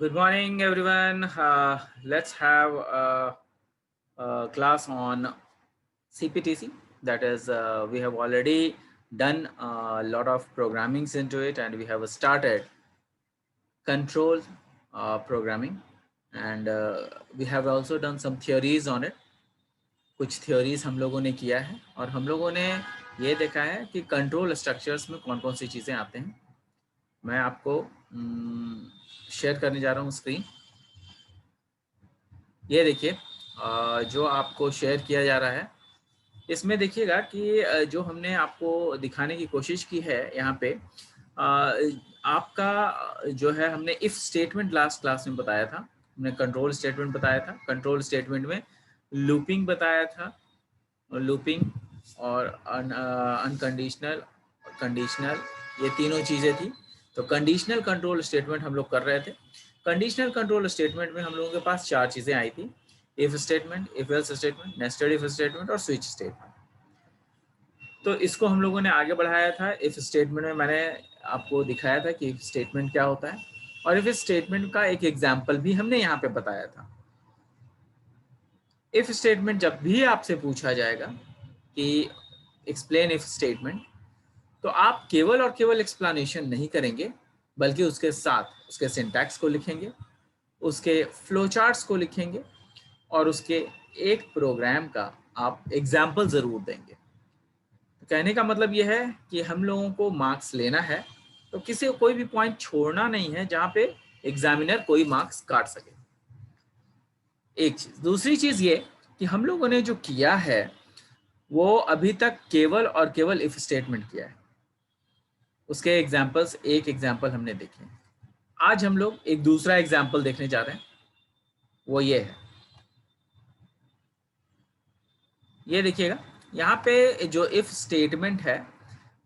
Good morning, everyone. Let's have a class on CPTC. That is, we have already done a lot of programmings into it, and we have started control programming, and we have also done some theories on it. कुछ theories हम लोगों ने किया है, और हम लोगों ने ये देखा है कि कंट्रोल स्ट्रक्चर्स में कौन कौन सी चीज़ें आते हैं. मैं आपको शेयर करने जा रहा हूँ स्क्रीन. ये देखिए, जो आपको शेयर किया जा रहा है, इसमें देखिएगा कि जो हमने आपको दिखाने की कोशिश की है यहाँ पे, आपका जो है, हमने इफ स्टेटमेंट लास्ट क्लास में बताया था, हमने कंट्रोल स्टेटमेंट बताया था. कंट्रोल स्टेटमेंट में लूपिंग बताया था, लूपिंग और अनकंडीशनल, कंडीशनल, ये तीनों चीज़ें थी. तो कंडीशनल कंट्रोल स्टेटमेंट हम लोग कर रहे थे. कंडीशनल कंट्रोल स्टेटमेंट में हम लोगों के पास चार चीज़ें आई थी: if statement, if else statement, nested if statement और स्विच स्टेटमेंट. तो इसको हम लोगों ने आगे बढ़ाया था. इफ स्टेटमेंट में मैंने आपको दिखाया था कि इफ स्टेटमेंट क्या होता है, और इफ स्टेटमेंट का एक एग्जाम्पल भी हमने यहाँ पे बताया था. इफ स्टेटमेंट जब भी आपसे पूछा जाएगा कि एक्सप्लेन इफ स्टेटमेंट, तो आप केवल और केवल एक्सप्लेनेशन नहीं करेंगे, बल्कि उसके साथ उसके सिंटैक्स को लिखेंगे, उसके फ्लो चार्ट्स को लिखेंगे, और उसके एक प्रोग्राम का आप एग्जाम्पल ज़रूर देंगे. तो कहने का मतलब ये है कि हम लोगों को मार्क्स लेना है, तो किसी को कोई भी पॉइंट छोड़ना नहीं है जहाँ पे एग्जामिनर कोई मार्क्स काट सके. एक चीज़. दूसरी चीज़ ये कि हम लोगों ने जो किया है वो अभी तक केवल और केवल इफ स्टेटमेंट किया है. उसके एग्जाम्पल्स, एक एग्जाम्पल हमने देखे. आज हम लोग एक दूसरा एग्जाम्पल देखने जा रहे हैं. वो ये है, ये देखिएगा. यहाँ पे जो इफ स्टेटमेंट है,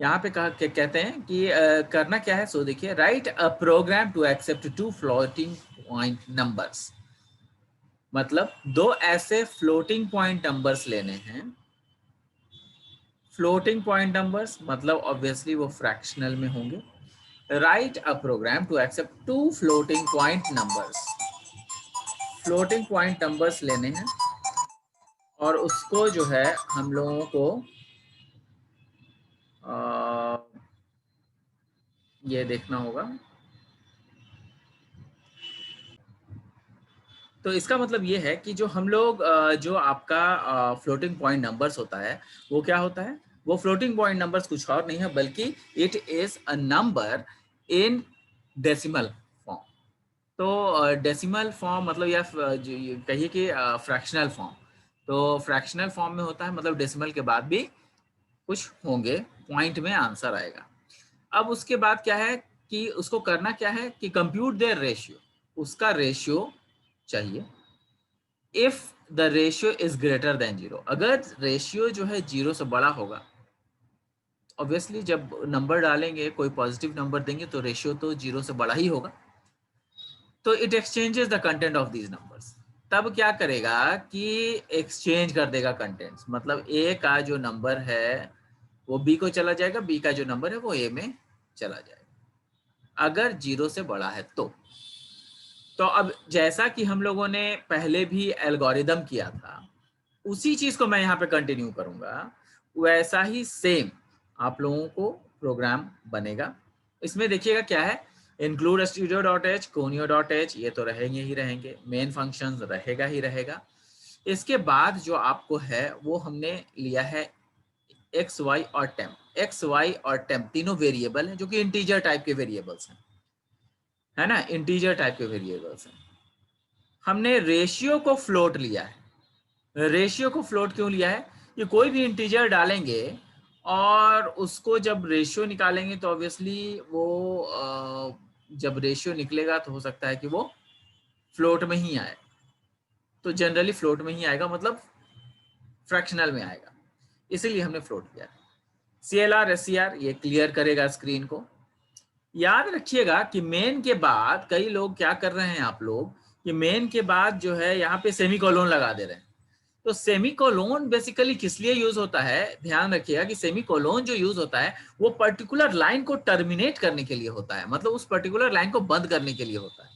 यहाँ पे कहते हैं कि करना क्या है. सो देखिए, write a program to accept two floating point numbers. मतलब दो ऐसे फ्लोटिंग पॉइंट नंबर्स लेने हैं. फ्लोटिंग पॉइंट नंबर्स मतलब ऑब्वियसली वो फ्रैक्शनल में होंगे. Write a program to accept two floating point numbers. Floating point numbers लेने हैं, और उसको जो है हम लोगों को ये देखना होगा. तो इसका मतलब ये है कि जो हम लोग जो आपका फ्लोटिंग पॉइंट नंबर्स होता है, वो क्या होता है. वो फ्लोटिंग पॉइंट नंबर्स कुछ और नहीं है, बल्कि it is a number in decimal form. तो डेसिमल फॉर्म मतलब, या कहिए कि फ्रैक्शनल फॉर्म. तो फ्रैक्शनल फॉर्म में होता है, मतलब डेसिमल के बाद भी कुछ होंगे, पॉइंट में आंसर आएगा. अब उसके बाद क्या है कि उसको करना क्या है कि कंप्यूट देयर रेशियो. उसका रेशियो चाहिए. If the ratio is greater than zero. अगर रेशियो जो है जीरो से बड़ा होगा, ऑब्वियसली जब नंबर डालेंगे, कोई पॉजिटिव नंबर देंगे, तो रेशियो तो जीरो से बड़ा ही होगा. तो it exchanges the content of these numbers. तब क्या करेगा कि एक्सचेंज कर देगा कंटेंट्स. मतलब ए का जो नंबर है वो बी को चला जाएगा, बी का जो नंबर है वो ए में चला जाएगा, अगर जीरो से बड़ा है तो अब जैसा कि हम लोगों ने पहले भी एल्गोरिदम किया था, उसी चीज को मैं यहाँ पे कंटिन्यू करूंगा. वैसा ही सेम आप लोगों को प्रोग्राम बनेगा. इसमें देखिएगा क्या है, include studio dot H, conio dot H, ये तो रहेंगे ही रहेंगे. मेन फंक्शन रहेगा ही रहेगा. इसके बाद जो आपको है वो हमने लिया है एक्स वाई और टेम्प. एक्स वाई और टेम्प तीनों वेरिएबल हैं, जो कि इंटीजर टाइप के वेरिएबल्स हैं, है ना. इंटीजर टाइप के वेरिएबल्स हैं. हमने रेशियो को फ्लोट लिया है. रेशियो को फ्लोट क्यों लिया है? कि कोई भी इंटीजर डालेंगे और उसको जब रेशियो निकालेंगे, तो ऑब्वियसली वो जब रेशियो निकलेगा तो हो सकता है कि वो फ्लोट में ही आए. तो जनरली फ्लोट में ही आएगा, मतलब फ्रैक्शनल में आएगा. इसीलिए हमने फ्लोट किया. CLR SCR ये क्लियर करेगा स्क्रीन को. याद रखिएगा कि मेन के बाद कई लोग क्या कर रहे हैं, आप लोग, कि मेन के बाद जो है यहाँ पे सेमीकोलोन लगा दे रहे हैं. तो सेमीकोलोन बेसिकली किस लिए यूज होता है? ध्यान रखिएगा कि सेमीकोलोन जो यूज होता है वो पर्टिकुलर लाइन को टर्मिनेट करने के लिए होता है, मतलब उस पर्टिकुलर लाइन को बंद करने के लिए होता है.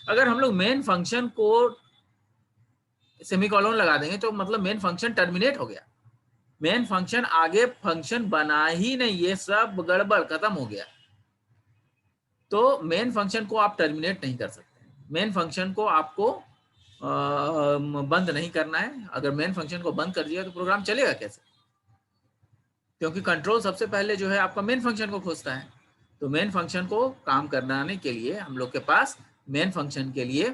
अगर हम लोग मेन फंक्शन को सेमीकोलन लगा देंगे तो मतलब मेन फंक्शन टर्मिनेट हो गया, मेन फंक्शन आगे फंक्शन बना ही नहीं, ये सब गड़बड़, खत्म हो गया। तो मेन फंक्शन को आप टर्मिनेट नहीं कर सकते, मेन फंक्शन को आपको बंद नहीं करना है। अगर मेन फंक्शन को बंद कर दिया तो प्रोग्राम चलेगा कैसे, क्योंकि कंट्रोल सबसे पहले जो है आपका मेन फंक्शन को खोजता है। तो मेन फंक्शन को काम कराने के लिए हम लोग के पास मेन फंक्शन के लिए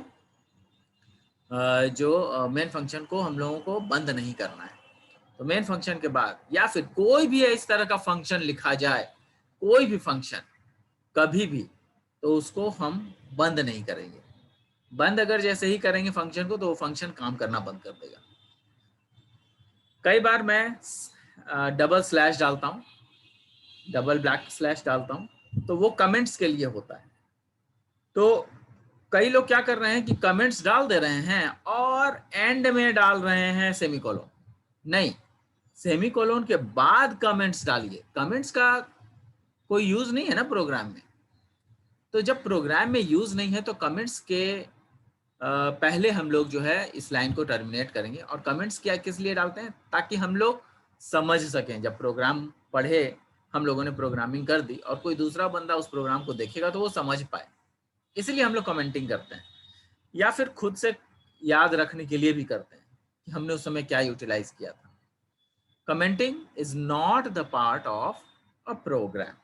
जो मेन फंक्शन को हम लोगों को बंद नहीं करना है। तो मेन फंक्शन के बाद या फिर कोई भी इस तरह का फंक्शन लिखा जाए, कोई भी फंक्शन कभी भी, तो उसको हम बंद नहीं करेंगे। बंद अगर जैसे ही करेंगे फंक्शन को तो वो फंक्शन काम करना बंद कर देगा। कई बार मैं डबल स्लैश डालता हूँ, डबल ब्लैक स्लैश डालता हूँ, तो वो कमेंट्स के लिए होता है। तो कई लोग क्या कर रहे हैं कि कमेंट्स डाल दे रहे हैं और एंड में डाल रहे हैं सेमीकोलन। नहीं, सेमीकोलन के बाद कमेंट्स डालिए। कमेंट्स का कोई यूज नहीं है ना प्रोग्राम में। तो जब प्रोग्राम में यूज नहीं है तो कमेंट्स के पहले हम लोग जो है इस लाइन को टर्मिनेट करेंगे। और कमेंट्स क्या किस लिए डालते हैं, ताकि हम लोग समझ सकें। जब प्रोग्राम पढ़े, हम लोगों ने प्रोग्रामिंग कर दी और कोई दूसरा बंदा उस प्रोग्राम को देखेगा तो वो समझ पाए, इसलिए हम लोग कमेंटिंग करते हैं। या फिर खुद से याद रखने के लिए भी करते हैं कि हमने उस समय क्या यूटिलाइज किया था। Commenting is not the part of a program.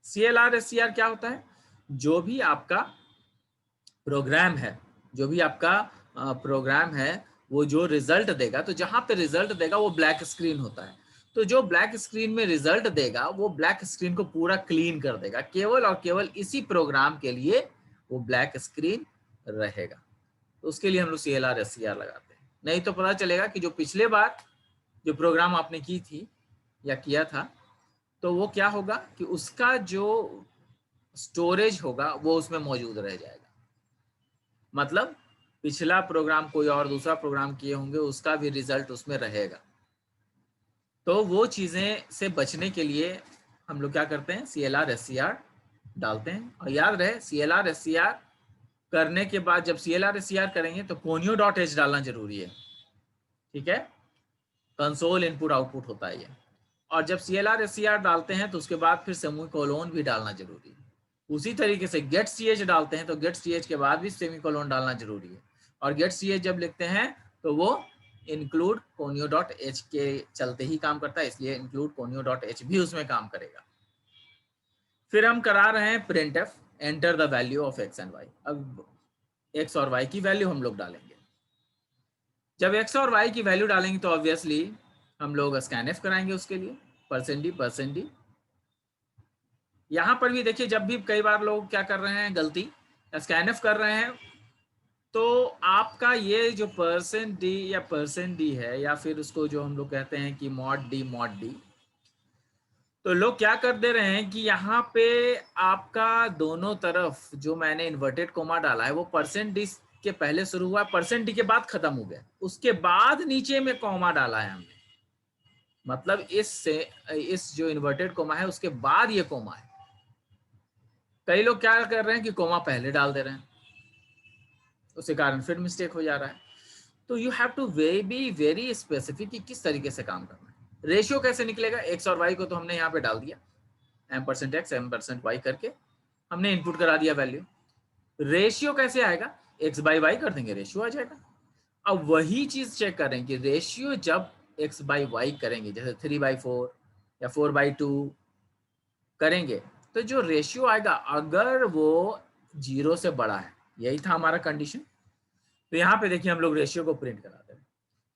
CLR SCR क्या होता है, जो भी आपका प्रोग्राम है, जो भी आपका प्रोग्राम है, वो जो रिजल्ट देगा, तो जहां पे रिजल्ट देगा वो ब्लैक स्क्रीन होता है। तो जो ब्लैक स्क्रीन में रिजल्ट देगा वो ब्लैक स्क्रीन को पूरा क्लीन कर देगा। केवल और केवल इसी प्रोग्राम के लिए वो ब्लैक स्क्रीन रहेगा। तो उसके लिए हम लोग CLR SCR लगाते हैं। नहीं तो पता चलेगा कि जो पिछले बार जो प्रोग्राम आपने की थी या किया था, तो वो क्या होगा कि उसका जो स्टोरेज होगा वो उसमें मौजूद रह जाएगा। मतलब पिछला प्रोग्राम कोई और दूसरा प्रोग्राम किए होंगे, उसका भी रिजल्ट उसमें रहेगा। तो वो चीजें से बचने के लिए हम लोग क्या करते हैं, CLR SCR डालते हैं। और याद रहे, CLR SCR करने के बाद जब CLR SCR करेंगे तो conio.h डालना जरूरी है, ठीक है। कंसोल इनपुट आउटपुट होता है ये। और जब CLR SCR डालते हैं तो उसके बाद फिर सेमीकोलन भी डालना जरूरी है। उसी तरीके से get ch डालते हैं तो get ch के बाद भी सेमीकोलन डालना जरूरी है। और get ch जब लिखते हैं तो वो include conio.h के चलते ही काम करता है, इसलिए include conio.h भी उसमें काम करेगा। फिर हम करा रहे हैं printf enter the value of x and y। अब x और y की वैल्यू हम लोग डालेंगे। जब x और y की वैल्यू डालेंगे तो ऑब्वियसली हम लोग scanf कराएंगे उसके लिए, %d। यहां पर भी देखिए, जब भी कई बार लोग क्या कर रहे हैं, गलती scanf कर रहे हैं, तो आपका ये जो %d या %d है, या फिर उसको जो हम लोग कहते हैं कि mod d, तो लोग क्या कर दे रहे हैं कि यहाँ पे आपका दोनों तरफ जो मैंने इन्वर्टेड कोमा डाला है वो %d के पहले शुरू हुआ, %d के बाद खत्म हो गया, उसके बाद नीचे में कोमा डाला है हमने। मतलब इस जो इन्वर्टेड कोमा है उसके बाद ये कोमा है। कई लोग क्या कर रहे हैं कि कोमा पहले डाल दे रहे हैं, उसके कारण फिर मिस्टेक हो जा रहा है। तो you have to be very specific कि किस तरीके से काम करना है। रेशियो कैसे निकलेगा, x और y को तो हमने यहाँ पे डाल दिया, %x %y करके हमने इनपुट करा दिया वैल्यू। रेशियो कैसे आएगा, x बाई y कर देंगे, रेशियो आ जाएगा। अब वही चीज चेक करें कि रेशियो जब x बाई y करेंगे, जैसे 3/4 या 4/2 करेंगे, तो जो रेशियो आएगा अगर वो 0 से बड़ा है, यही था हमारा कंडीशन, तो यहाँ पे देखिए हम लोग रेशियो को प्रिंट कराते हैं।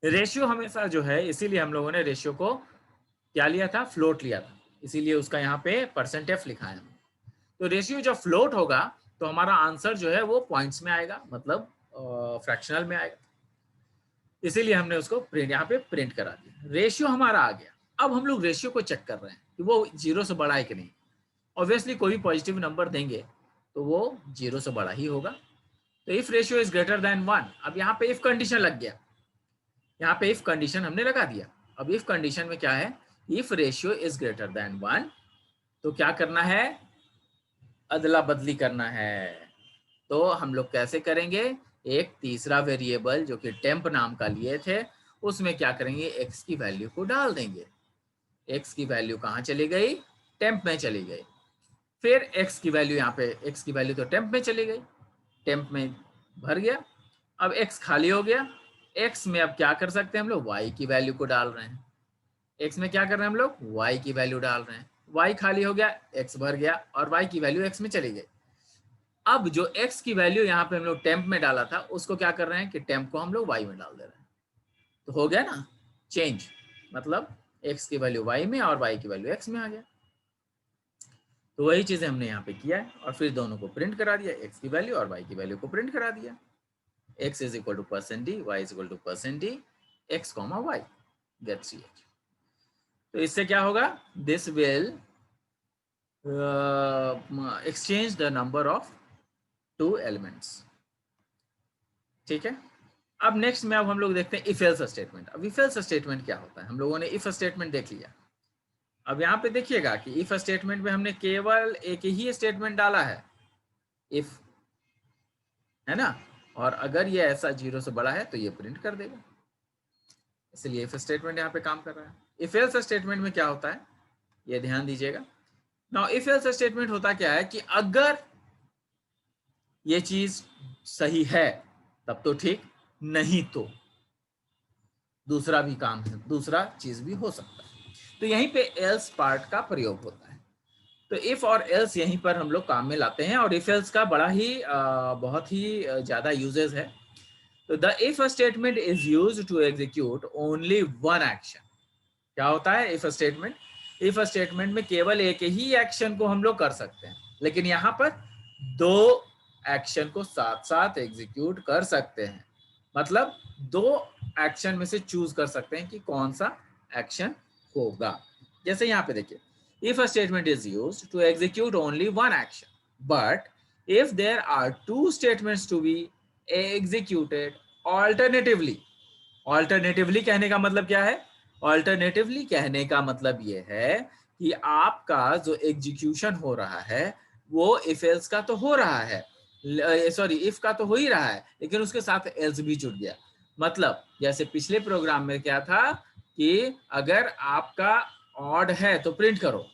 रेशियो हमेशा जो है, इसीलिए हम लोगों ने रेशियो को क्या लिया था, फ्लोट लिया था, इसीलिए उसका यहाँ पे %f लिखा है। तो रेशियो जब फ्लोट होगा तो हमारा आंसर जो है वो पॉइंट्स में आएगा, मतलब फ्रैक्शनल में आएगा, इसीलिए हमने उसको प्रिंट यहाँ पे प्रिंट करा दिया। रेशियो हमारा आ गया। अब हम लोग रेशियो को चेक कर रहे हैं कि वो 0 से बड़ा है कि नहीं। ऑब्वियसली कोई भी पॉजिटिव नंबर देंगे तो वो 0 से बड़ा ही होगा। तो if ratio is greater than 1, अब यहाँ पे इफ कंडीशन लग गया, यहाँ पे इफ कंडीशन हमने लगा दिया। अब इफ कंडीशन में क्या है, if ratio is greater than 1, तो क्या करना है, अदला बदली करना है। तो हम लोग कैसे करेंगे, एक तीसरा वेरिएबल जो कि टेम्प नाम का लिए थे उसमें क्या करेंगे, x की वैल्यू को डाल देंगे। x की वैल्यू कहाँ चली गई, टेम्प में चली गई। फिर x की वैल्यू यहाँ पे, x की वैल्यू तो टेम्प में चली गई, टेम्प में भर गया। अब x खाली हो गया, x में अब क्या कर सकते हैं हम लोग, y की वैल्यू को डाल रहे हैं। x में क्या कर रहे हैं हम लोग, y की वैल्यू डाल रहे हैं। y खाली हो गया, x भर गया और y की वैल्यू x में चली गई। अब जो x की वैल्यू यहाँ पे हम लोग टेम्प में डाला था उसको क्या कर रहे हैं कि टेम्प को हम लोग y में डाल दे रहे हैं। तो हो गया ना चेंज, मतलब x की वैल्यू y में और y की वैल्यू x में आ गया। तो वही चीजें हमने यहाँ पे किया है और फिर दोनों को प्रिंट करा दिया, x की वैल्यू और y की वैल्यू को प्रिंट करा दिया। x is equal to %d, y is equal to %d, x, y gets it. तो इससे क्या होगा, this will exchange the number of 2 elements. ठीक है। अब नेक्स्ट में अब हम लोग देखते हैं इफ एल्स स्टेटमेंट। अब इफ एल्स स्टेटमेंट क्या होता है, हम लोगों ने इफ स्टेटमेंट देख लिया। अब यहाँ पे देखिएगा कि इफ स्टेटमेंट में हमने केवल एक ही स्टेटमेंट डाला है, इफ, है ना, और अगर ये ऐसा 0 से बड़ा है तो ये प्रिंट कर देगा, इसलिए इफ स्टेटमेंट यहाँ पे काम कर रहा है। इफ एल्स स्टेटमेंट में क्या होता है, ये ध्यान दीजिएगा। नाउ इफ एल्स स्टेटमेंट होता क्या है कि अगर ये चीज सही है तब तो ठीक, नहीं तो दूसरा भी काम है, दूसरा चीज भी हो सकता है। तो यहीं पे एल्स पार्ट का प्रयोग होता है। तो इफ और एल्स यहीं पर हम लोग काम में लाते हैं और इफ एल्स का बड़ा ही बहुत ही ज्यादा यूजेस है। तो the if statement is used to execute only one action. क्या होता है इफ स्टेटमेंट, इफ स्टेटमेंट में केवल एक ही एक्शन को हम लोग कर सकते हैं, लेकिन यहाँ पर 2 एक्शन को साथ साथ एग्जीक्यूट कर सकते हैं। मतलब 2 एक्शन में से चूज कर सकते हैं कि कौन सा एक्शन होगा। जैसे यहाँ पे देखिए, if a statement is used to execute only one action, but if there are 2 statements to be executed alternatively, alternatively कहने का मतलब क्या है, ऑल्टरनेटिवली कहने का मतलब ये है कि आपका जो एग्जीक्यूशन हो रहा है वो इफ एल्स का तो हो रहा है, सॉरी इफ का तो हो ही रहा है, लेकिन उसके साथ एल्स भी जुड़ गया। मतलब जैसे पिछले प्रोग्राम में क्या था कि अगर आपका ऑड है तो प्रिंट करो,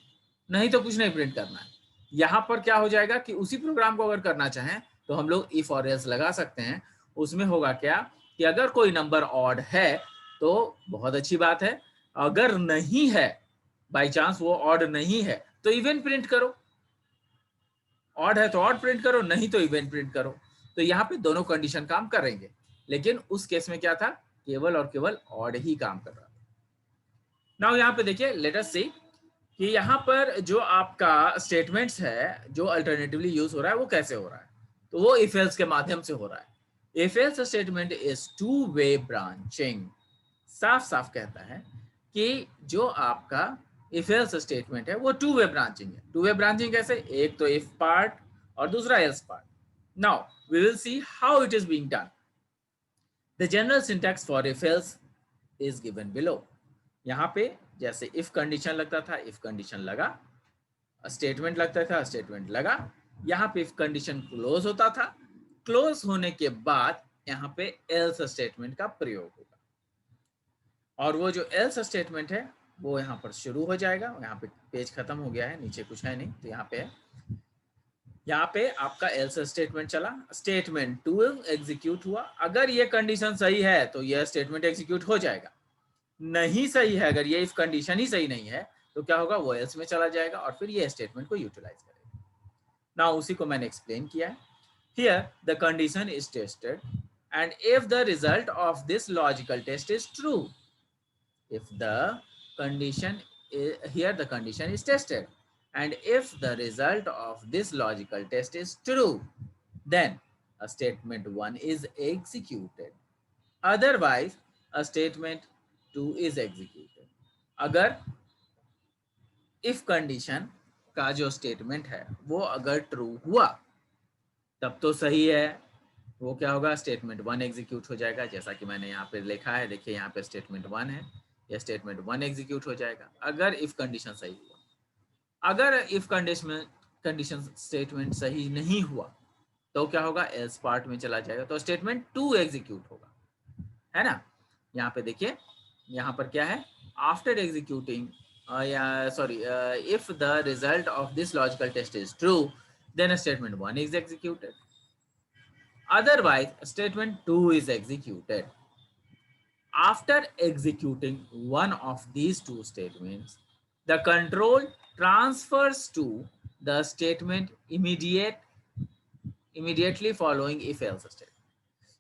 नहीं तो कुछ नहीं प्रिंट करना है। यहाँ पर क्या हो जाएगा कि उसी प्रोग्राम को अगर करना चाहें तो हम लोग इफ और एल्स लगा सकते हैं। उसमें होगा क्या कि अगर कोई नंबर ऑड है तो बहुत अच्छी बात है, अगर नहीं है, बाई चांस वो ऑड नहीं है तो इवन प्रिंट करो, ऑड है तो ऑड प्रिंट करो, नहीं तो इवन प्रिंट करो। तो यहाँ पे दोनों कंडीशन काम करेंगे, लेकिन उस केस में क्या था, केवल और केवल ऑड ही काम कर रहा था। नाउ यहाँ पे देखिए, लेट अस सी कि यहाँ पर जो आपका स्टेटमेंट्स है जो अल्टरनेटिवली यूज हो रहा है वो कैसे हो रहा है, तो वो इफ एल्स के माध्यम से हो रहा है। If else statement is to way branching, साफ साफ कहता है कि जो आपका इफ एल्स स्टेटमेंट है वो टू वे ब्रांचिंग है। टू वे ब्रांचिंग कैसे, एक तो इफ पार्ट और दूसरा else part. Now we will see how it is being done. The general syntax for if else is given below. यहाँ पे जैसे इफ कंडीशन लगता था, इफ कंडीशन लगा, स्टेटमेंट लगता था, स्टेटमेंट लगा। यहाँ पे इफ कंडीशन क्लोज होता था, क्लोज होने के बाद यहाँ पे एल्स स्टेटमेंट का प्रयोग होगा, और वो जो एल्स स्टेटमेंट है वो यहाँ पर शुरू हो जाएगा। यहाँ पे पेज खत्म हो गया है, नीचे कुछ है नहीं, तो यहाँ पे है, यहाँ पे आपका एल्स स्टेटमेंट चला, स्टेटमेंट 2 एग्जीक्यूट हुआ। अगर ये कंडीशन सही है तो यह स्टेटमेंट एग्जीक्यूट हो जाएगा, नहीं सही है, अगर ये इफ कंडीशन ही सही नहीं है तो क्या होगा, वो एल्स में चला जाएगा और फिर ये स्टेटमेंट को यूटिलाइज करेगा। ना उसी को मैंने एक्सप्लेन किया है। Here the condition is tested and if the result of this logical test is true, if the condition here the condition is tested and if the result of this logical test is true, then a statement 1 is executed, otherwise a statement 2 is executed। अगर if condition का जो statement है वो अगर true हुआ तब तो सही है, वो क्या होगा, स्टेटमेंट 1 एग्जीक्यूट हो जाएगा, जैसा कि मैंने यहाँ पे लिखा है, देखिए यहाँ पे स्टेटमेंट 1 है, ये स्टेटमेंट 1 एग्जीक्यूट हो जाएगा अगर इफ कंडीशन सही हुआ। अगर इफ कंडीशन स्टेटमेंट सही नहीं हुआ तो क्या होगा, एल्स पार्ट में चला जाएगा, तो स्टेटमेंट 2 एग्जीक्यूट होगा, है ना। यहाँ पे देखिए, यहाँ पर क्या है, after executing if the result of this logical test is true, then statement 1 is executed. Otherwise, statement 2 is executed. After executing one of these two statements, the control transfers to the statement immediately following if else statement.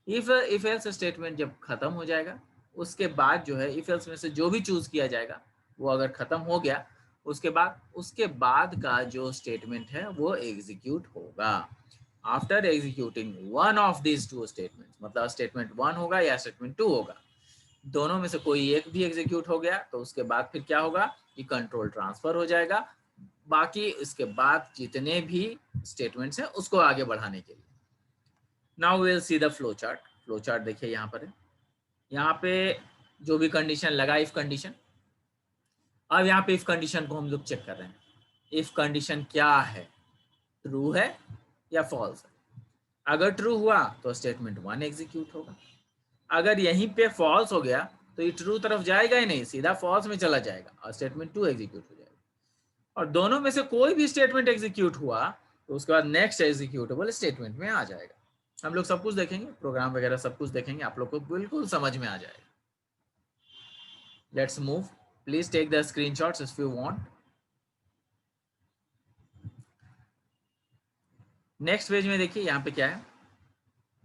if else statement जब खत्म हो जाएगा, उसके बाद जो है if else में से जो भी चूज किया जाएगा वो अगर खत्म हो गया, उसके बाद का जो स्टेटमेंट है वो एग्जीक्यूट होगा। After executing one of this two statements, मतलब स्टेटमेंट 1 होगा या स्टेटमेंट 2 होगा, दोनों में से कोई एक भी एग्जीक्यूट हो गया तो उसके बाद फिर क्या होगा कि कंट्रोल ट्रांसफर हो जाएगा, बाकी इसके बाद जितने भी स्टेटमेंट्स हैं उसको आगे बढ़ाने के लिए। Now we will see the flow chart. Flow chart देखिए यहाँ पर है, यहाँ पे जो भी कंडीशन लगा इफ कंडीशन, अब यहाँ पे इफ कंडीशन को हम लोग चेक कर रहे हैं। इफ कंडीशन क्या है, ट्रू है या फॉल्स है। अगर ट्रू हुआ तो स्टेटमेंट 1 एग्जीक्यूट होगा, अगर यहीं पे फॉल्स हो गया तो ये ट्रू तरफ जाएगा ही नहीं, सीधा फॉल्स में चला जाएगा और स्टेटमेंट 2 एग्जीक्यूट हो जाएगा। और दोनों में से कोई भी स्टेटमेंट एग्जीक्यूट हुआ तो उसके बाद नेक्स्ट एग्जीक्यूटेबल स्टेटमेंट में आ जाएगा। हम लोग सब कुछ देखेंगे, प्रोग्राम वगैरह सब कुछ देखेंगे, आप लोग को बिल्कुल समझ में आ जाएगा। Let's move, please take the screenshots if you want. Next page में देखिए यहाँ पे क्या है,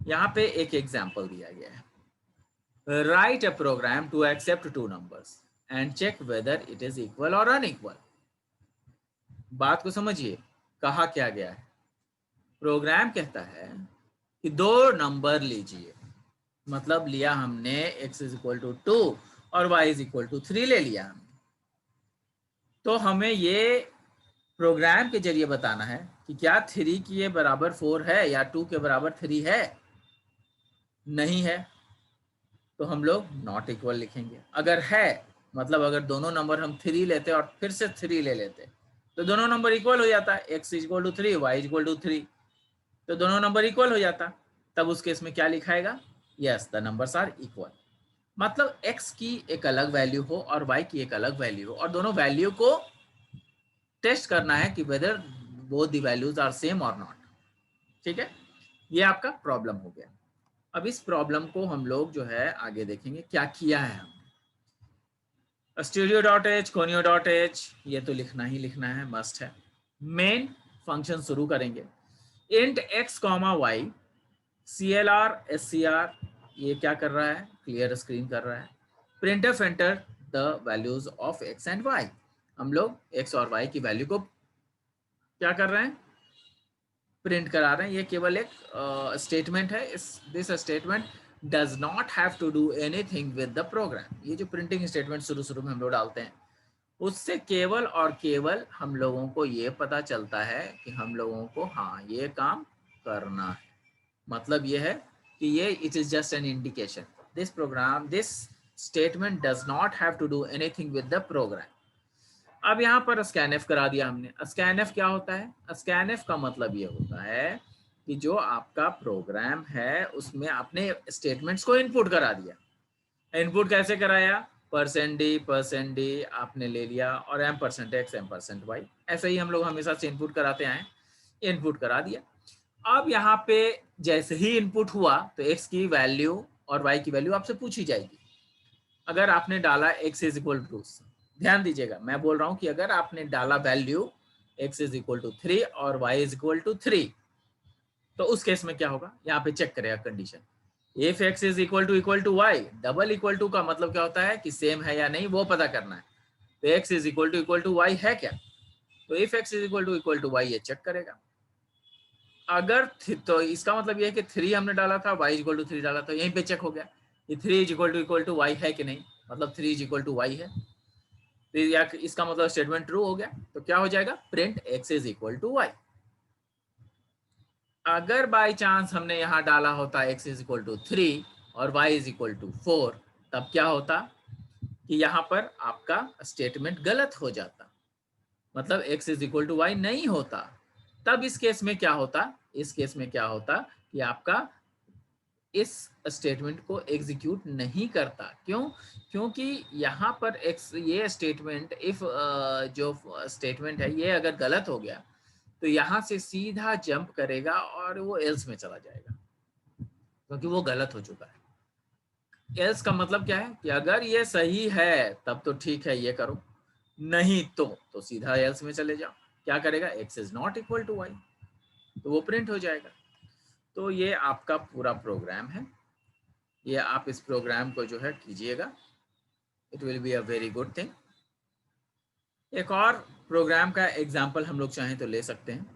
यहाँ पे एक एग्जाम्पल दिया गया है, write a program to accept 2 numbers and check whether it is equal और अनइक्वल। बात को समझिए, कहा क्या गया है, प्रोग्राम कहता है कि 2 नंबर लीजिए, मतलब लिया हमने x इज इक्वल टू 2 और y इज इक्वल टू 3 ले लिया हमने, तो हमें ये प्रोग्राम के जरिए बताना है कि क्या 3 के बराबर 4 है या 2 के बराबर 3 है। नहीं है तो हम लोग नॉट इक्वल लिखेंगे, अगर है मतलब अगर दोनों नंबर हम 3 लेते और फिर से 3 ले लेते तो दोनों नंबर इक्वल हो जाता, x is equal to 3 y is equal to 3, तो दोनों नंबर इक्वल हो जाता। तब उस केस में क्या लिखाएगा, yes the numbers are equal, मतलब x की एक अलग वैल्यू हो और y की एक अलग वैल्यू हो और दोनों वैल्यू को टेस्ट करना है कि whether both the values are same और नॉट। ठीक है, ये आपका प्रॉब्लम हो गया। अब इस प्रॉब्लम को हम लोग जो है आगे देखेंगे क्या किया है हमने। stereo.h, conio.h ये तो लिखना ही लिखना है, मस्ट है। मेन फंक्शन शुरू करेंगे, int x, y, CLR, SCR ये क्या कर रहा है, क्लियर स्क्रीन कर रहा है। printf enter the values of x and y, हम लोग x और y की वैल्यू को क्या कर रहे हैं, प्रिंट करा रहे हैं। ये केवल एक स्टेटमेंट है, this statement does not have to do anything with the program. ये जो प्रिंटिंग स्टेटमेंट शुरू में हम लोग डालते हैं उससे केवल और केवल हम लोगों को ये पता चलता है कि हम लोगों को हाँ ये काम करना है, मतलब ये है कि ये it is just an indication, this program this statement does not have to do anything with the program. अब यहाँ पर स्कैनएफ करा दिया हमने। स्कैनएफ क्या होता है, स्कैनएफ का मतलब ये होता है कि जो आपका प्रोग्राम है उसमें आपने स्टेटमेंट्स को इनपुट करा दिया। इनपुट कैसे कराया, %d आपने ले लिया और %x %y, ऐसे ही हम लोग हमेशा से इनपुट कराते आए, इनपुट करा दिया। अब यहाँ पे जैसे ही इनपुट हुआ तो x की वैल्यू और y की वैल्यू आपसे पूछी जाएगी। अगर आपने डाला x इज इक्वल टू, ध्यान दीजिएगा मैं बोल रहा हूं कि अगर आपने डाला value x is equal to 3 और y इज इक्वल टू 3 तो उस केस में क्या होगा, यहाँ पे चेक करेगा condition, if x is equal to y, double equal to का मतलब क्या होता है कि सेम है या नहीं वो पता करना है। तो x is equal to y है क्या, तो if x is equal to y ये चेक करेगा। अगर तो इसका मतलब ये है कि 3 हमने डाला था, y इक्वल टू 3 डाला तो यहीं पे चेक हो गया कि 3 इज इक्वल टू y है कि नहीं, मतलब 3 इज इक्वल टू y है, तो या इसका मतलब स्टेटमेंट ट्रू हो गया। तो क्या हो जाएगा, print x is equal to y। अगर बाय चांस हमने यहाँ डाला होता x इज इक्वल टू 3 और y इज इक्वल टू 4, तब क्या होता कि यहाँ पर आपका स्टेटमेंट गलत हो जाता, मतलब x is equal to y नहीं होता। तब इस केस में क्या होता इस केस में क्या होता कि आपका इस स्टेटमेंट को एग्जीक्यूट नहीं करता। क्यों? क्योंकि यहाँ पर ये स्टेटमेंट इफ जो स्टेटमेंट है ये अगर गलत हो गया तो यहाँ से सीधा जंप करेगा और वो एल्स में चला जाएगा, क्योंकि वो गलत हो चुका है। एल्स का मतलब क्या है कि अगर ये सही है तब तो ठीक है, ये करो, नहीं तो सीधा एल्स में चले जाओ। क्या करेगा? x is not equal to y, तो वो प्रिंट हो जाएगा। तो ये आपका पूरा प्रोग्राम है, ये आप इस प्रोग्राम को जो है कीजिएगा, it will be a very good thing. एक और प्रोग्राम का एग्जांपल हम लोग चाहें तो ले सकते हैं,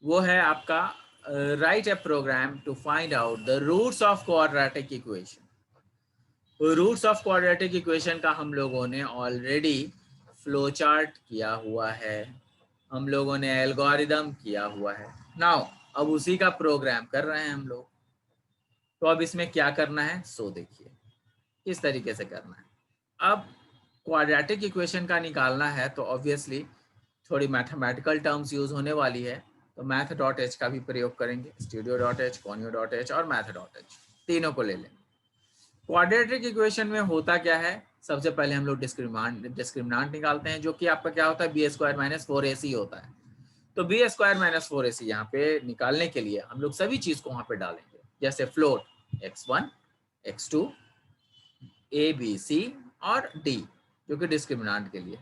वो है आपका write a program to find out the roots of quadratic equation. Roots of quadratic equation का हम लोगों ने ऑलरेडी फ्लो चार्ट किया हुआ है, हम लोगों ने एल्गोरिदम किया हुआ है। नाउ अब उसी का प्रोग्राम कर रहे हैं हम लोग। तो अब इसमें क्या करना है सो देखिए किस तरीके से करना है। अब क्वाड्रेटिक इक्वेशन का निकालना है तो ऑब्वियसली थोड़ी मैथमेटिकल टर्म्स यूज होने वाली है, तो math.h का भी प्रयोग करेंगे, studio.h, conio.h और math.h तीनों को ले लेंगे। क्वाड्रेटिक इक्वेशन में होता क्या है, सबसे पहले हम लोग डिस्क्रिमिनांट निकालते हैं, जो कि आपका क्या होता है b² - 4ac होता है। तो b² - 4ac यहाँ पे निकालने के लिए हम लोग सभी चीज को वहां पे डालेंगे, जैसे float x1, x2, a b c और d, जो कि डिस्क्रिमिनांट के लिए।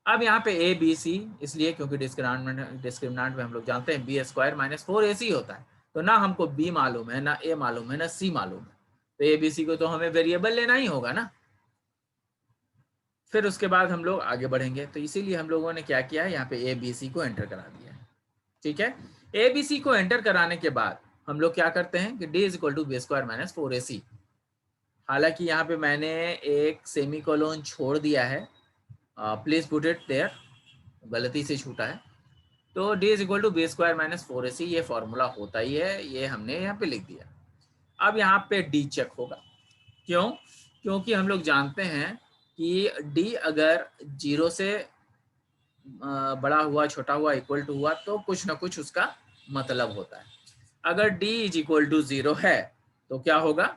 अब यहाँ पे a b c इसलिए क्योंकि डिस्क्रिमिनांट में हम लोग जानते हैं b² - 4ac होता है, तो ना हमको b मालूम है, ना a मालूम है, ना c मालूम है, तो a b c को तो हमें वेरिएबल लेना ही होगा ना। फिर उसके बाद हम लोग आगे बढ़ेंगे, तो इसीलिए हम लोगों ने क्या किया है, यहाँ पे a b c को एंटर करा दिया है। ठीक है, a b c को एंटर कराने के बाद हम लोग क्या करते हैं कि d = b² - 4ac। हालांकि यहाँ पे मैंने एक सेमीकोलन छोड़ दिया है, प्लीज पुट इट देयर, गलती से छूटा है। तो d = b² - 4ac ये फॉर्मूला होता ही है, ये हमने यहाँ पे लिख दिया। अब यहाँ पे d चेक होगा। क्यों? क्योंकि हम लोग जानते हैं कि d अगर 0 से बड़ा हुआ, छोटा हुआ, इक्वल टू हुआ तो कुछ ना कुछ उसका मतलब होता है। अगर d = 0 है तो क्या होगा,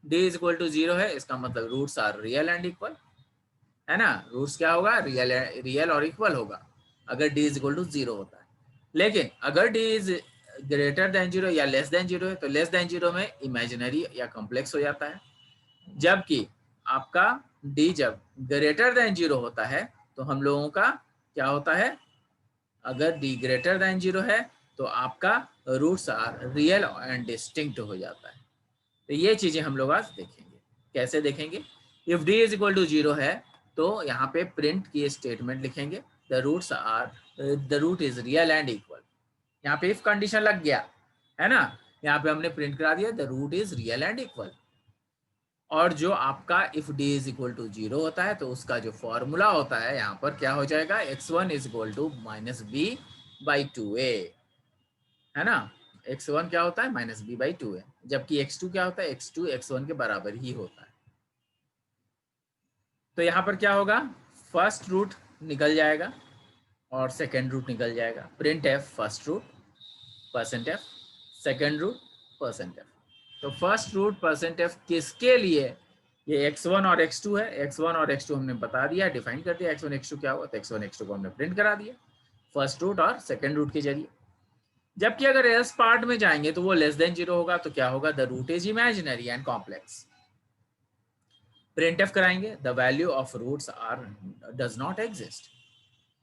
d = 0 है इसका मतलब roots are real and equal, है ना। रूट्स क्या होगा, रियल और इक्वल होगा अगर d = 0 होता है। लेकिन अगर d इज ग्रेटर देन 0 या लेस देन 0 है तो लेस देन 0 में इमेजिनरी या कॉम्प्लेक्स हो जाता है, जबकि आपका d जब ग्रेटर देन 0 होता है तो हम लोगों का क्या होता है, अगर d ग्रेटर देन 0 है तो आपका roots are real and distinct हो जाता है। तो ये चीजें हम लोग आज देखेंगे। कैसे देखेंगे, इफ d = 0 है तो यहाँ पे प्रिंट की स्टेटमेंट लिखेंगे, the root is real and equal. यहाँ पे इफ कंडीशन लग गया है ना, यहाँ पे हमने प्रिंट करा दिया the root is real and equal. और जो आपका इफ d = 0 होता है तो उसका जो फॉर्मूला होता है यहाँ पर क्या हो जाएगा, x1 = -b/2a, है ना। x1 क्या होता है, -b/2a, जबकि x2 क्या होता है, x2 x1 के बराबर ही होता है। तो यहाँ पर क्या होगा, फर्स्ट रूट निकल जाएगा और सेकेंड रूट निकल जाएगा। Print f first root %f, second root %f। तो फर्स्ट रूट %f किसके लिए, ये x1 और x2 है। x1 और x2 हमने बता दिया, डिफाइन कर दिया x1 x2 क्या हुआ, तो x1 x2 को हमने प्रिंट करा दिया फर्स्ट रूट और सेकेंड रूट के जरिए। जबकि अगर एल्स पार्ट में जाएंगे तो वो लेस देन 0 होगा, तो क्या होगा, the root is imaginary and complex. Printf कराएंगे, the value of roots are does not exist.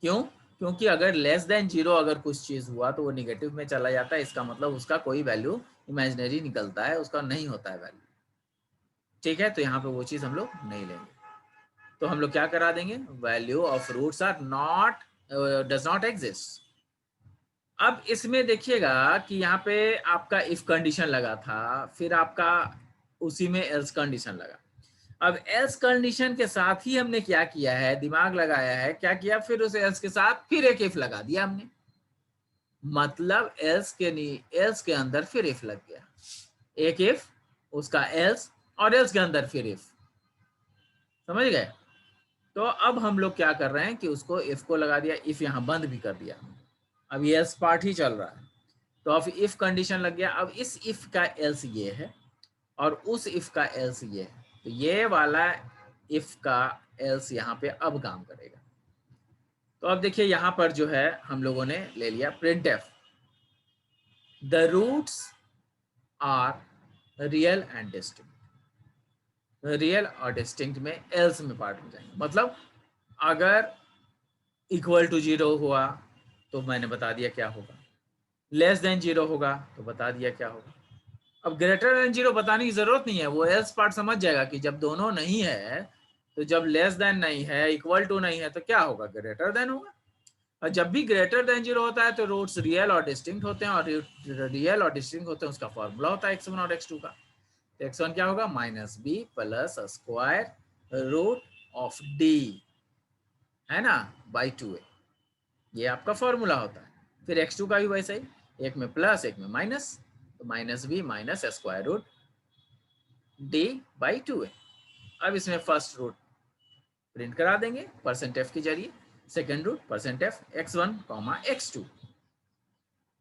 क्यों? क्योंकि अगर लेस देन 0 अगर कुछ चीज हुआ तो वो निगेटिव में चला जाता है, इसका मतलब उसका कोई वैल्यू इमेजिनरी निकलता है, उसका नहीं होता है वैल्यू। ठीक है, तो यहाँ पे वो चीज हम लोग नहीं लेंगे, तो हम लोग क्या करा देंगे, value of roots are not does not exist. अब इसमें देखिएगा कि यहाँ पे आपका इफ कंडीशन लगा था, फिर आपका उसी में एल्स कंडीशन लगा। अब एल्स कंडीशन के साथ ही हमने क्या किया है, दिमाग लगाया है, क्या किया, फिर उस एल्स के साथ फिर एक इफ लगा दिया हमने, मतलब एल्स के अंदर फिर इफ लग गया, एक इफ उसका एल्स और एल्स के अंदर फिर इफ, समझ गए। तो अब हम लोग क्या कर रहे हैं कि उसको इफ को लगा दिया, इफ यहाँ बंद भी कर दिया। अब ये एल्स पार्ट ही चल रहा है, तो अब इफ कंडीशन लग गया। अब इस इफ का एल्स ये है और उस इफ का एल्स ये है, तो ये वाला इफ का एल्स यहाँ पे अब काम करेगा। तो अब देखिए यहाँ पर जो है हम लोगों ने ले लिया print f, the roots are real and distinct. Real और डिस्टिंक्ट में एल्स में पार्ट में जाएंगे, मतलब अगर इक्वल टू 0 हुआ तो मैंने बता दिया क्या होगा, लेस देन 0 होगा तो बता दिया क्या होगा। अब ग्रेटर देन 0 बताने की जरूरत नहीं है, वो एल्स पार्ट समझ जाएगा कि जब दोनों नहीं है, तो जब लेस देन नहीं है, इक्वल टू नहीं है, तो क्या होगा, ग्रेटर देन होगा। और जब भी ग्रेटर देन 0 होता है तो रूट्स रियल और डिस्टिंक्ट होते हैं, और रियल और डिस्टिंक्ट होते हैं उसका फॉर्मूला होता है x1 और x2 का। तो x1 क्या होगा, minus b plus square root of d, है ना, बाई 2a, ये आपका फॉर्मूला होता है। फिर x2 का भी वैसे ही, एक में प्लस एक में माइनस, तो minus b minus square root d by 2a। अब इसमें फर्स्ट रूट प्रिंट करा देंगे परसेंट एफ के जरिए, second root percent f x1 comma x2,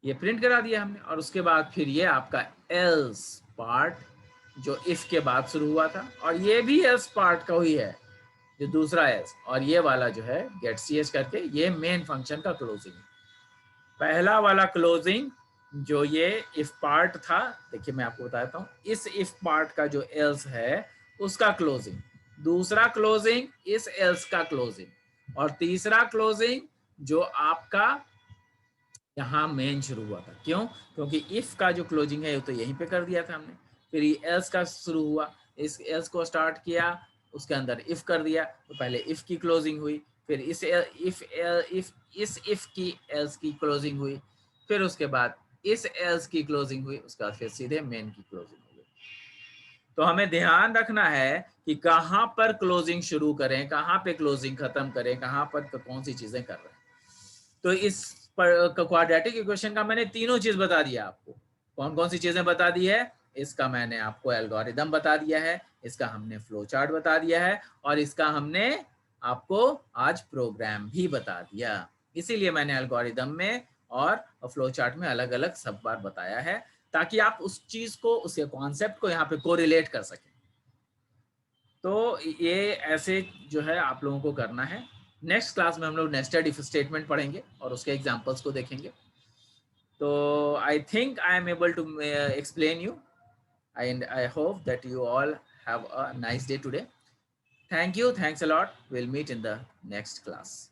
ये प्रिंट करा दिया हमने। और उसके बाद फिर ये आपका एल्स पार्ट जो इफ के बाद शुरू हुआ था, और ये भी एल्स पार्ट का ही है जो दूसरा एल्स, और ये वाला जो है गेट सी एच करके, ये मेन फंक्शन का क्लोजिंग। पहला वाला क्लोजिंग जो ये इफ पार्ट था, देखिए मैं आपको बताता हूँ, इस इफ पार्ट का जो एल्स है उसका क्लोजिंग, दूसरा क्लोजिंग इस एल्स का क्लोजिंग, और तीसरा क्लोजिंग जो आपका यहाँ मेन शुरू हुआ था। क्यों, क्योंकि इफ का जो क्लोजिंग है वो तो यहीं पे कर दिया था हमने, फिर ये एल्स का शुरू हुआ, इस एल्स को स्टार्ट किया, उसके अंदर इफ कर दिया, तो पहले इफ की क्लोजिंग हुई, फिर इस इफ की एल्स की क्लोजिंग हुई, फिर उसके बाद इस एल्स की क्लोजिंग हुई, उसके बाद फिर सीधे मेन की क्लोजिंग हुई। तो हमें ध्यान रखना है कि कहाँ पर क्लोजिंग शुरू करें, कहाँ पे क्लोजिंग खत्म करें, कहाँ पर कौन सी चीजें कर रहे हैं। तो इस क्वाड्रेटिक इक्वेशन का मैंने तीनों चीज बता दिया आपको। कौन कौन सी चीजें बता दी है, इसका मैंने आपको एल्गोरिदम बता दिया है, इसका हमने फ्लो चार्ट बता दिया है, और इसका हमने आपको आज प्रोग्राम भी बता दिया। इसीलिए मैंने एल्गोरिदम में और फ्लो चार्ट में अलग अलग सब बार बताया है, ताकि आप उस चीज को, उस कॉन्सेप्ट को यहाँ पे कोरिलेट कर सकें। तो ये ऐसे जो है आप लोगों को करना है। नेक्स्ट क्लास में हम लोग नेस्टेड इफ स्टेटमेंट पढ़ेंगे और उसके एग्जांपल्स को देखेंगे। तो I think I am able to explain you, and I hope that you all have a nice day today. Thank you, thanks a lot, will meet in the next class.